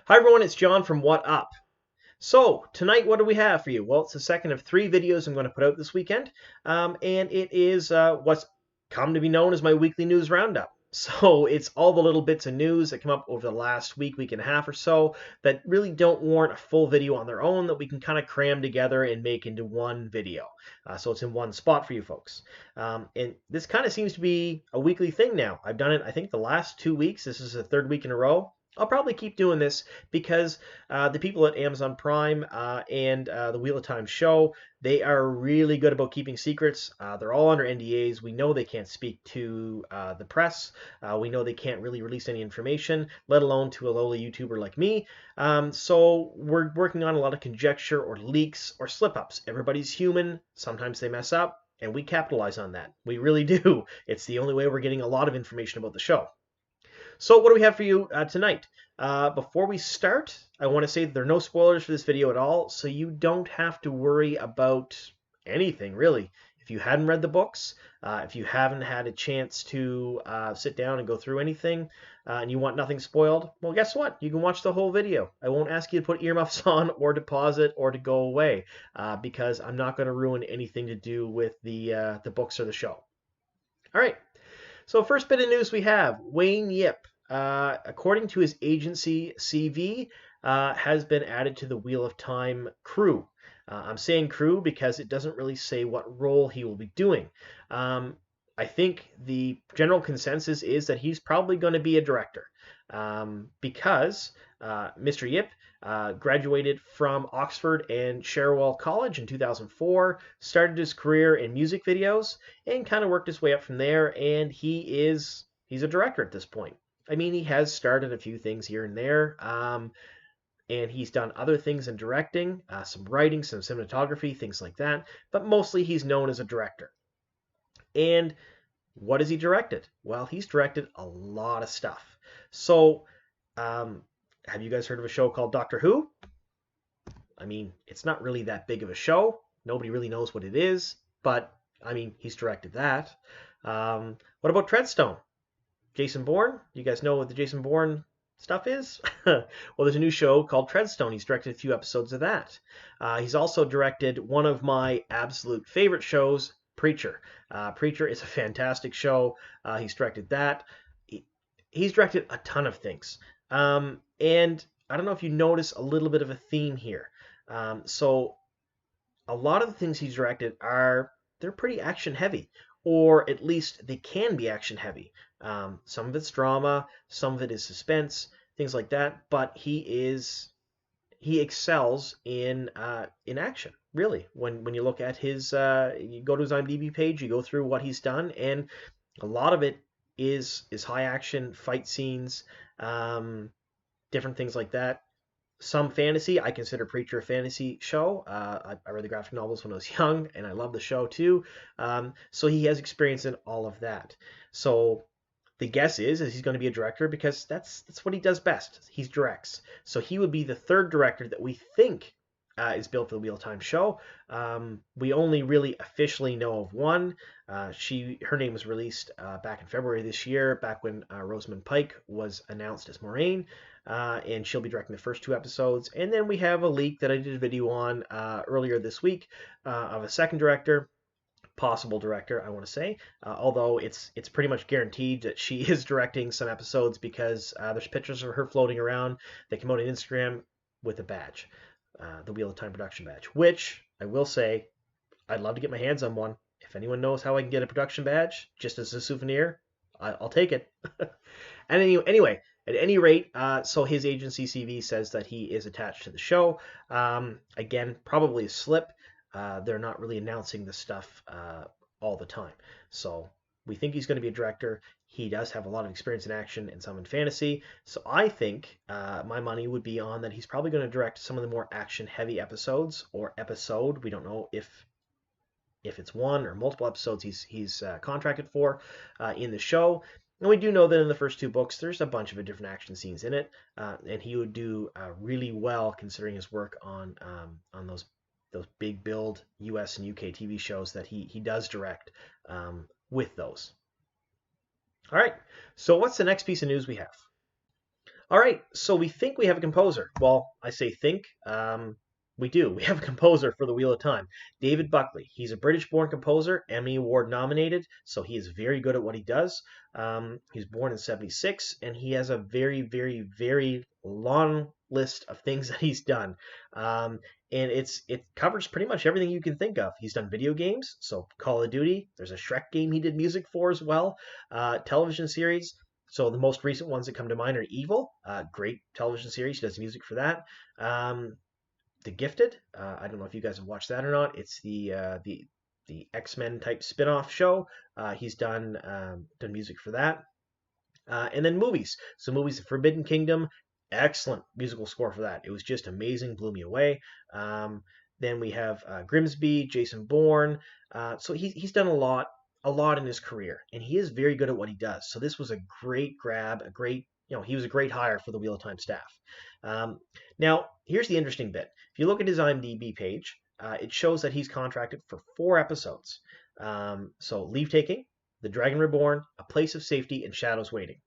Hi everyone, it's John from What Up. So tonight, what do we have for you? Well, it's the second of three videos I'm going to put out this weekend, and it is what's come to be known as my weekly news roundup. So it's all the little bits of news that come up over the last week and a half or so that really don't warrant a full video on their own that we can kind of cram together and make into one video. So it's in one spot for you folks. And this kind of seems to be a weekly thing now. I've done it, I think, the last 2 weeks. This is the third week in a row. I'll probably keep doing this because the people at Amazon Prime and the Wheel of Time show, they are really good about keeping secrets. They're all under NDAs. We know they can't speak to the press. We know they can't really release any information, let alone to a lowly YouTuber like me. So we're working on a lot of conjecture or leaks or slip-ups. Everybody's human. Sometimes they mess up, and we capitalize on that. We really do. It's the only way we're getting a lot of information about the show. So what do we have for you tonight? Before we start, I want to say that there are no spoilers for this video at all, so you don't have to worry about anything, really. If you hadn't read the books, if you haven't had a chance to sit down and go through anything, and you want nothing spoiled, well, guess what? You can watch the whole video. I won't ask you to put earmuffs on or to pause it or to go away, because I'm not going to ruin anything to do with the books or the show. All right. So first bit of news we have, Wayne Yip, according to his agency CV, has been added to the Wheel of Time crew. I'm saying crew because it doesn't really say what role he will be doing. I think the general consensus is that he's probably going to be a director because Mr. Yip graduated from Oxford and Cherwell College in 2004, started his career in music videos, and kind of worked his way up from there. And he's a director at this point. I mean, he has started a few things here and there, and he's done other things in directing, some writing, some cinematography, things like that. But mostly he's known as a director. And what has he directed? Well, he's directed a lot of stuff. So, have you guys heard of a show called Doctor Who? I mean, it's not really that big of a show. Nobody really knows what it is, but I mean, he's directed that. What about Treadstone? Jason Bourne? You guys know what the Jason Bourne stuff is? Well, there's a new show called Treadstone. He's directed a few episodes of that. He's also directed one of my absolute favorite shows, Preacher. Preacher is a fantastic show. He's directed that. He's directed a ton of things. And I don't know if you notice a little bit of a theme here. So a lot of the things he's directed they're pretty action heavy, or at least they can be action heavy. Some of it's drama, some of it is suspense, things like that. But he excels in action. Really, when you look at his, you go to his IMDb page, you go through what he's done, and a lot of it is high action fight scenes, different things like that. Some fantasy. I consider Preacher a fantasy show. I read the graphic novels when I was young, and I love the show too. So he has experience in all of that. So the guess is he's going to be a director because that's what he does best. He directs. So he would be the third director that we think is built for the Wheel of Time show. We only really officially know of one. Her name was released back in February this year, back when Rosamund Pike was announced as Moraine, and she'll be directing the first two episodes. And then we have a leak that I did a video on earlier this week of a second director. Possible director, I want to say, although it's pretty much guaranteed that she is directing some episodes because there's pictures of her floating around. They come out on Instagram with a badge, the Wheel of Time production badge, which I will say I'd love to get my hands on one. If anyone knows how I can get a production badge just as a souvenir, I'll take it. And anyway, at any rate, so his agency CV says that he is attached to the show. Again, probably a slip. They're not really announcing this stuff all the time. So we think he's going to be a director. He does have a lot of experience in action and some in fantasy. So I think my money would be on that he's probably going to direct some of the more action-heavy episodes or episode. We don't know if it's one or multiple episodes he's contracted for in the show. And we do know that in the first two books, there's a bunch of different action scenes in it, and he would do really well considering his work on those big build US and UK TV shows that he does direct with those. All right, so what's the next piece of news we have? All right, so we think we have a composer. Well, I say think. We do. We have a composer for the Wheel of Time, David Buckley. He's a British-born composer, Emmy Award nominated, so he is very good at what he does. He was born in '76, and he has a very, very, very long list of things that he's done. Um, and it covers pretty much everything you can think of. He's done video games, so Call of Duty. There's a Shrek game he did music for as well. Television series. So the most recent ones that come to mind are Evil, great television series. He does music for that. The Gifted. I don't know if you guys have watched that or not. It's the X-Men type spin-off show. He's done music for that. And then movies. So movies, The Forbidden Kingdom, excellent musical score for that. It was just amazing, blew me away. Then we have Grimsby, Jason Bourne. So he's done a lot in his career, and he is very good at what he does. So this was a great grab, a great, he was a great hire for the Wheel of Time staff. Now, here's the interesting bit. If you look at his IMDb page, it shows that he's contracted for 4 episodes. So Leave Taking, The Dragon Reborn, A Place of Safety, and Shadows Waiting.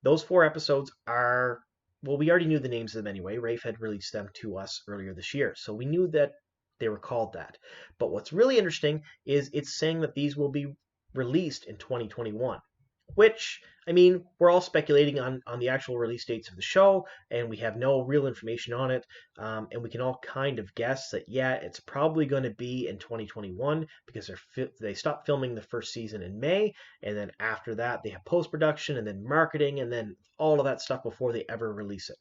Those 4 episodes are, well, we already knew the names of them anyway. Rafe had released them to us earlier this year, so we knew that they were called that. But what's really interesting is it's saying that these will be released in 2021, which, I mean, we're all speculating on the actual release dates of the show, and we have no real information on it. And we can all kind of guess that, yeah, it's probably going to be in 2021 because they stopped filming the first season in May, and then after that, they have post-production and then marketing and then all of that stuff before they ever release it.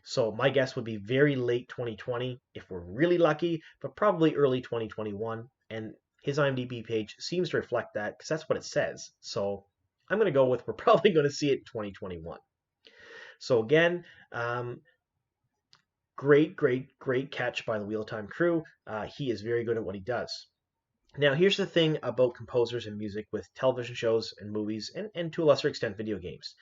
So my guess would be very late 2020 if we're really lucky, but probably early 2021. And his IMDb page seems to reflect that because that's what it says. So I'm going to go with we're probably going to see it in 2021. So again, great, great, great catch by the Wheel of Time crew. He is very good at what he does. Now, here's the thing about composers and music with television shows and movies, and to a lesser extent, video games.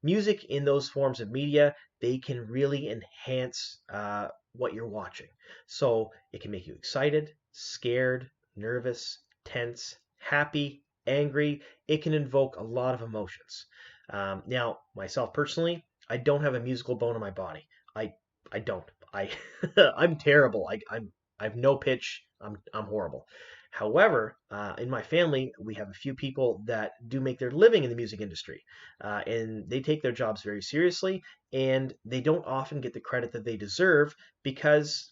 Music in those forms of media, they can really enhance what you're watching. So it can make you excited, scared, nervous, tense, happy, angry. It can invoke a lot of emotions. Now, myself personally, I don't have a musical bone in my body. I don't. I'm terrible. I have no pitch. I'm horrible. However, in my family, we have a few people that do make their living in the music industry, and they take their jobs very seriously, and they don't often get the credit that they deserve because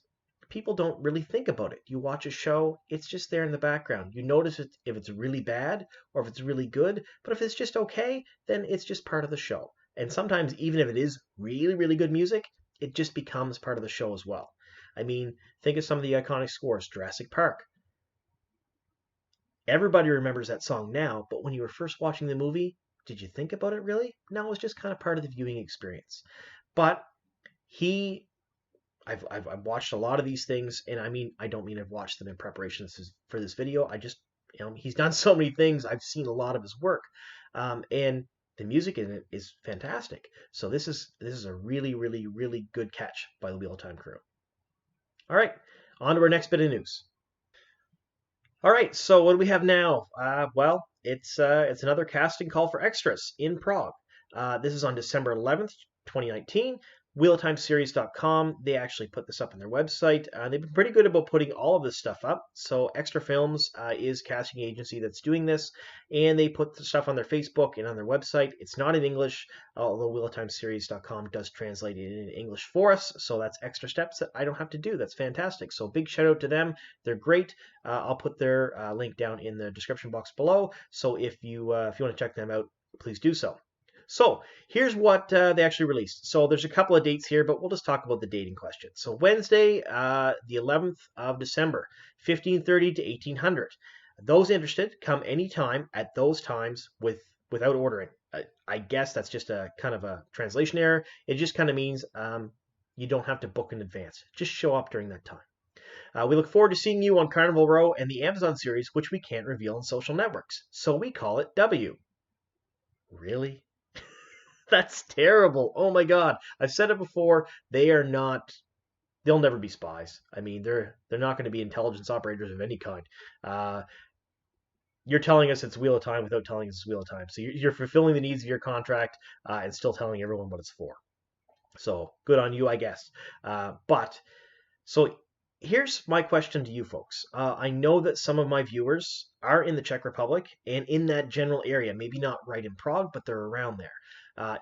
people don't really think about it. You watch a show, it's just there in the background. You notice it if it's really bad or if it's really good, but if it's just okay, then it's just part of the show. And sometimes, even if it is really, really good music, it just becomes part of the show as well. I mean, think of some of the iconic scores. Jurassic Park. Everybody remembers that song now, but when you were first watching the movie, did you think about it really? No, it was just kind of part of the viewing experience. But he, I've watched a lot of these things, and I mean, I don't mean I've watched them in preparation for this video. I just, he's done so many things. I've seen a lot of his work, and the music in it is fantastic. So this is a really, really, really good catch by the Wheel of Time crew. All right, on to our next bit of news. All right, so what do we have now? Well, it's another casting call for extras in Prague. This is on December 11th, 2019. WheelOfTimeSeries.com, they actually put this up on their website. They've been pretty good about putting all of this stuff up. So Extra Films is casting agency that's doing this, and they put the stuff on their Facebook and on their website. It's not in English, although WheelOfTimeSeries.com does translate it in English for us. So that's extra steps that I don't have to do. That's fantastic. So big shout out to them. They're great. I'll put their link down in the description box below. So if you want to check them out, please do so. So here's what they actually released. So there's a couple of dates here, but we'll just talk about the date in question. So Wednesday, the 11th of December, 1530 to 1800. Those interested come anytime at those times without ordering. I guess that's just a kind of a translation error. It just kind of means you don't have to book in advance. Just show up during that time. We look forward to seeing you on Carnival Row and the Amazon series, which we can't reveal on social networks. So we call it W. Really? That's terrible. Oh my God. I've said it before. They'll never be spies. I mean, they're not going to be intelligence operators of any kind. you're telling us it's Wheel of Time without telling us it's Wheel of Time. So you're fulfilling the needs of your contract and still telling everyone what it's for. So good on you, I guess. But so here's my question to you folks. I know that some of my viewers are in the Czech Republic and in that general area, maybe not right in Prague, but they're around there.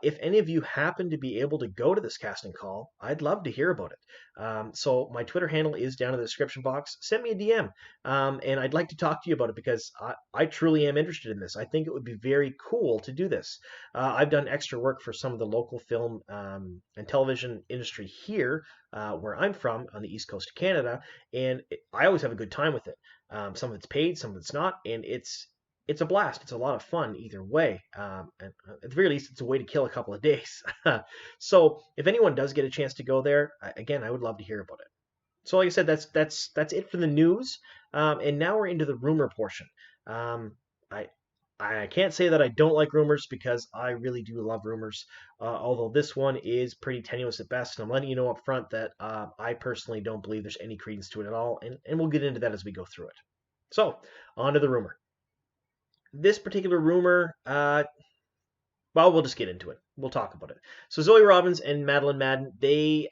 If any of you happen to be able to go to this casting call, I'd love to hear about it. So my Twitter handle is down in the description box. Send me a DM, and I'd like to talk to you about it because I truly am interested in this. I think it would be very cool to do this. I've done extra work for some of the local film and television industry here where I'm from on the east coast of Canada, and I always have a good time with it. Some of it's paid, some of it's not, and it's a blast. It's a lot of fun either way. And at the very least, it's a way to kill a couple of days. So if anyone does get a chance to go there, again, I would love to hear about it. So like I said, that's it for the news. And now we're into the rumor portion. I I can't say that I don't like rumors because I really do love rumors. Although this one is pretty tenuous at best, and I'm letting you know up front that I personally don't believe there's any credence to it at all, and we'll get into that as we go through it. So, on to the rumor. This particular rumor, well, we'll just get into it. We'll talk about it. So Zoe Robbins and Madeline Madden, they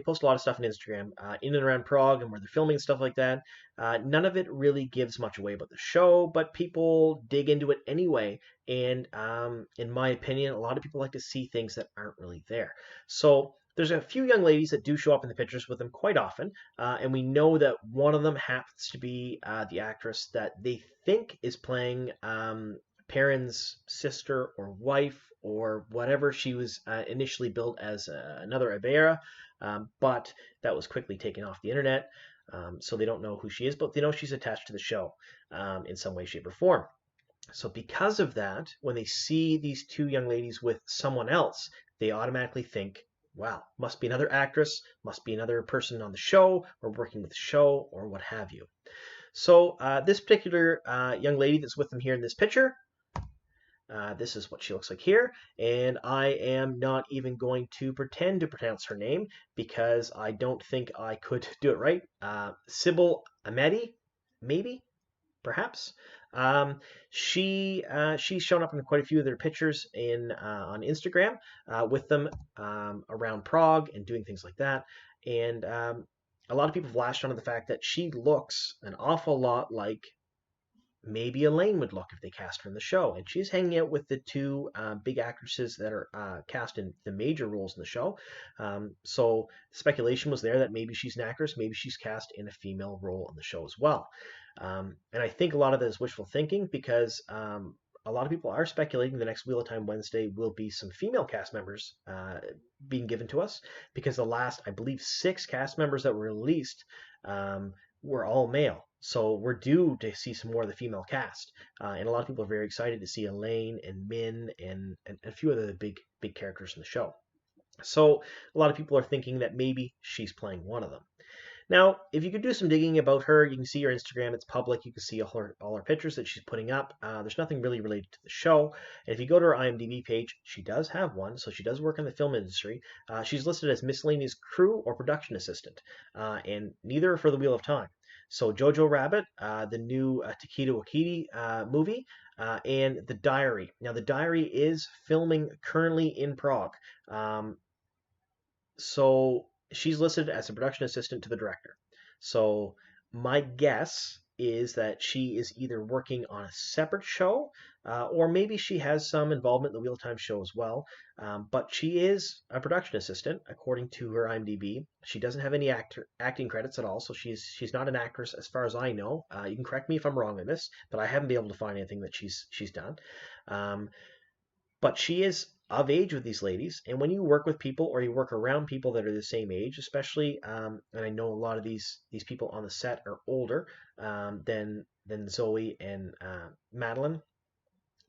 post a lot of stuff on Instagram in and around Prague and where they're filming and stuff like that. None of it really gives much away about the show, but people dig into it anyway. And in my opinion, a lot of people like to see things that aren't really there. So there's a few young ladies that do show up in the pictures with them quite often, and we know that one of them happens to be the actress that they think is playing Perrin's sister or wife or whatever. She was initially billed as another Ibarra, but that was quickly taken off the internet. So they don't know who she is, but they know she's attached to the show in some way, shape, or form. So because of that, when they see these two young ladies with someone else, they automatically think, wow, must be another actress, must be another person on the show or working with the show or what have you. So this particular young lady that's with them here in this picture, this is what she looks like here, and I am not even going to pretend to pronounce her name because I don't think I could do it right. Sybil Amedi, maybe, perhaps. She's shown up in quite a few of their pictures on Instagram with them around Prague and doing things like that, and a lot of people have lashed onto the fact that she looks an awful lot like maybe Elaine would look if they cast her in the show. And she's hanging out with the two big actresses that are cast in the major roles in the show. So speculation was there that maybe she's an actress, maybe she's cast in a female role in the show as well. And I think a lot of that is wishful thinking because a lot of people are speculating the next Wheel of Time Wednesday will be some female cast members being given to us because the last, I believe, 6 cast members that were released were all male. So we're due to see some more of the female cast, and a lot of people are very excited to see Elaine and Min and a few other big characters in the show. So a lot of people are thinking that maybe she's playing one of them. Now, if you could do some digging about her, you can see her Instagram. It's public. You can see all her pictures that she's putting up. There's nothing really related to the show. And if you go to her IMDb page, she does have one, so she does work in the film industry. She's listed as miscellaneous crew or production assistant, and neither are for the Wheel of Time. So Jojo Rabbit, the new Takedo Wakiti movie, and The Diary. Now, The Diary is filming currently in Prague. So she's listed as a production assistant to the director. So my guess is that she is either working on a separate show or maybe she has some involvement in the Wheel of Time show as well. But she is a production assistant, according to her IMDb. She doesn't have any acting credits at all, so she's not an actress as far as I know. You can correct me if I'm wrong on this, but I haven't been able to find anything that she's done. But she is of age with these ladies, and when you work with people or you work around people that are the same age, especially, and I know a lot of these people on the set are older than Zoe and Madeline,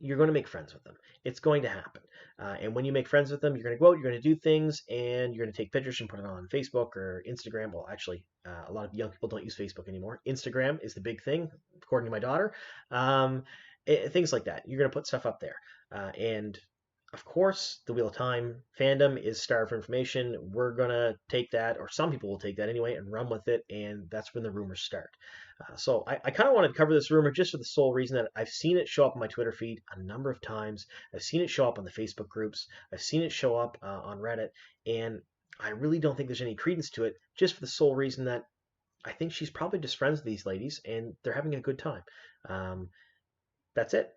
you're going to make friends with them. It's going to happen. And when you make friends with them, you're going to go out, you're going to do things, and you're going to take pictures and put it on Facebook or Instagram. Well, actually, a lot of young people don't use Facebook anymore. Instagram is the big thing, according to my daughter. Things like that. You're going to put stuff up there. And Of course, the Wheel of Time fandom is starved for information. We're gonna take that, or some people will take that anyway, and run with it, and that's when the rumors start. So I kind of wanted to cover this rumor just for the sole reason that I've seen it show up on my Twitter feed a number of times. I've seen it show up on the Facebook groups. I've seen it show up on Reddit, and I really don't think there's any credence to it, just for the sole reason that I think she's probably just friends with these ladies, and they're having a good time. Um, that's it.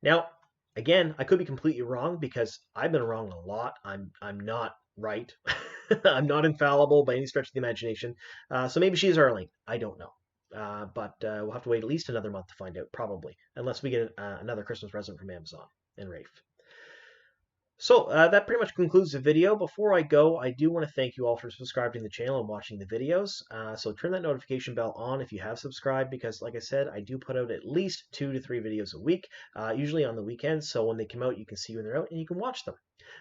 Now, again, I could be completely wrong because I've been wrong a lot. I'm not right. I'm not infallible by any stretch of the imagination. So maybe she's Arlene. I don't know. But we'll have to wait at least another month to find out, probably, unless we get another Christmas present from Amazon and Rafe. So that pretty much concludes the video. Before I go, I do want to thank you all for subscribing to the channel and watching the videos. So turn that notification bell on if you have subscribed, because like I said, I do put out at least 2 to 3 videos a week, usually on the weekends. So when they come out, you can see when they're out and you can watch them.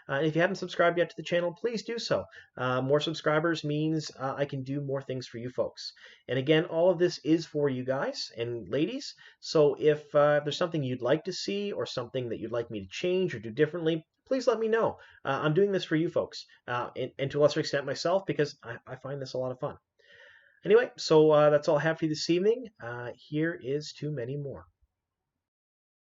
And if you haven't subscribed yet to the channel, please do so. More subscribers means I can do more things for you folks. And again, all of this is for you guys and ladies. So if there's something you'd like to see or something that you'd like me to change or do differently, please let me know. I'm doing this for you folks, and to a lesser extent myself, because I find this a lot of fun. Anyway, so that's all I have for you this evening. Here is to many more.